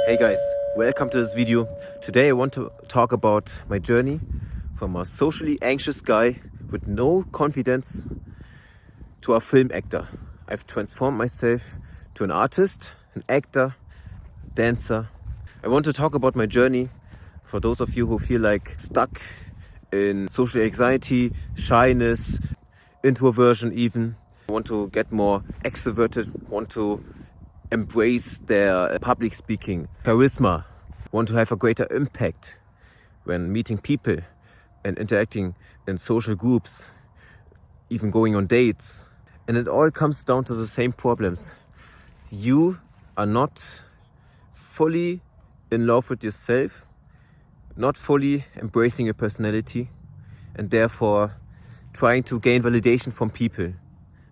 Hey guys, welcome to this video. Today I want to talk about my journey from a socially anxious guy with no confidence to a film actor. I've transformed myself to an artist, an actor, dancer. I want to talk about my journey for those of you who feel like stuck in social anxiety, shyness, introversion even. I want to get more extroverted, want to embrace their public speaking, charisma, want to have a greater impact when meeting people and interacting in social groups, even going on dates. And it all comes down to the same problems. You are not fully in love with yourself, not fully embracing your personality, and therefore trying to gain validation from people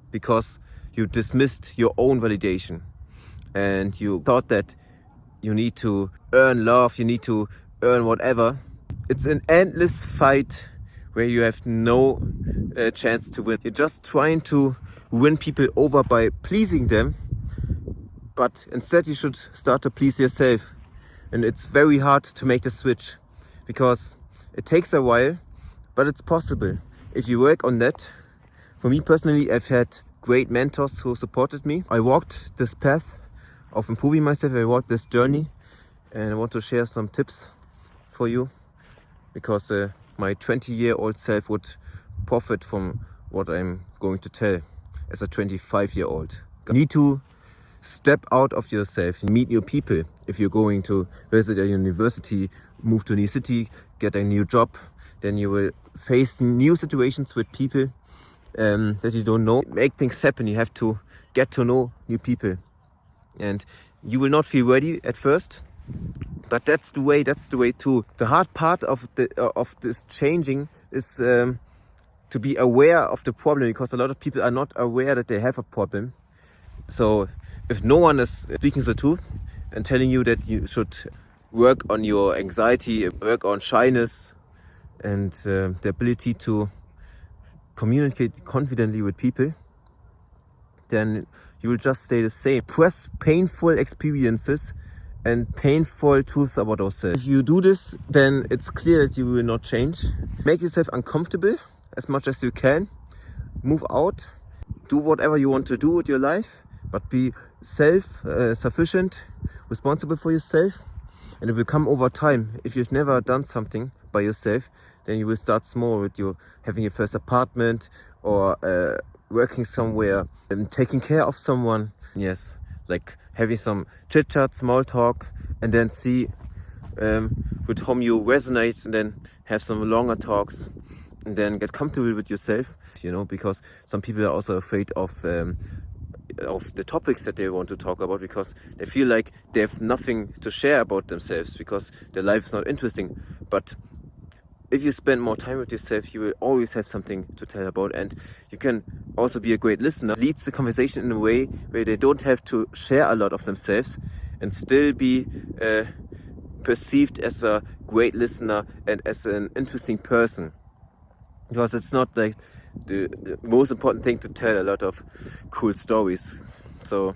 because you dismissed your own validation. And you thought that you need to earn love, you need to earn whatever. It's an endless fight where you have no chance to win. You're just trying to win people over by pleasing them, but instead you should start to please yourself. And it's very hard to make the switch because it takes a while, but it's possible if you work on that. For me personally, I've had great mentors who supported me. I walked this path of improving myself. I walked this journey, and I want to share some tips for you because my 20-year-old self would profit from what I'm going to tell as a 25-year-old. You need to step out of yourself, meet new people. If you're going to visit a university, move to a new city, get a new job, then you will face new situations with people that you don't know. Make things happen. You have to get to know new people. And you will not feel ready at first, but that's the way too. The hard part of this changing is to be aware of the problem, because a lot of people are not aware that they have a problem. So if no one is speaking the truth and telling you that you should work on your anxiety, work on shyness and the ability to communicate confidently with people, then you will just stay the same. Press painful experiences and painful truths about ourselves. If you do this, then it's clear that you will not change. Make yourself uncomfortable as much as you can. Move out. Do whatever you want to do with your life, but be self-sufficient, responsible for yourself. And it will come over time. If you've never done something by yourself, then you will start small with having your first apartment or working somewhere and taking care of someone. Yes, like having some chit chat, small talk, and then see with whom you resonate, and then have some longer talks, and then get comfortable with yourself. Because some people are also afraid of the topics that they want to talk about, because they feel like they have nothing to share about themselves because their life is not interesting. But if you spend more time with yourself, you will always have something to tell about, and you can also be a great listener. Leads the conversation in a way where they don't have to share a lot of themselves and still be perceived as a great listener and as an interesting person. Because it's not like the most important thing to tell a lot of cool stories. So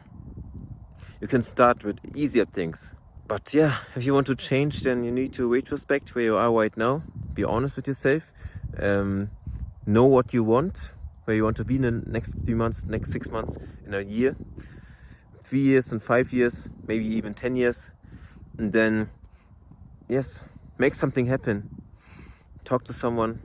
you can start with easier things. But yeah, if you want to change, then you need to retrospect where you are right now. Be honest with yourself. Know what you want, where you want to be in the next few months, next 6 months, in a year, 3 years and 5 years, maybe even 10 years. And then, yes, make something happen. Talk to someone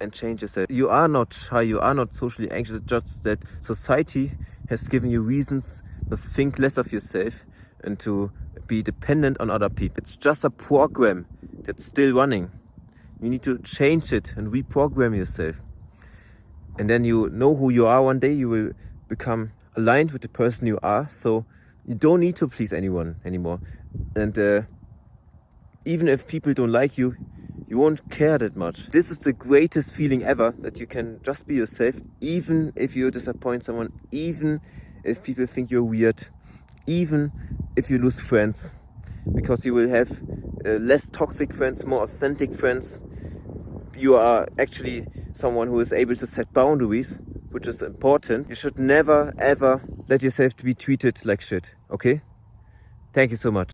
and change yourself. You are not shy, you are not socially anxious, just that society has given you reasons to think less of yourself and to be dependent on other people. It's just a program that's still running. You need to change it and reprogram yourself. And then you know who you are one day. You will become aligned with the person you are. So you don't need to please anyone anymore. And even if people don't like you, you won't care that much. This is the greatest feeling ever, that you can just be yourself, even if you disappoint someone, even if people think you're weird, even if you lose friends, because you will have less toxic friends, more authentic friends. You are actually someone who is able to set boundaries, which is important. You should never ever let yourself to be treated like shit, okay? Thank you so much.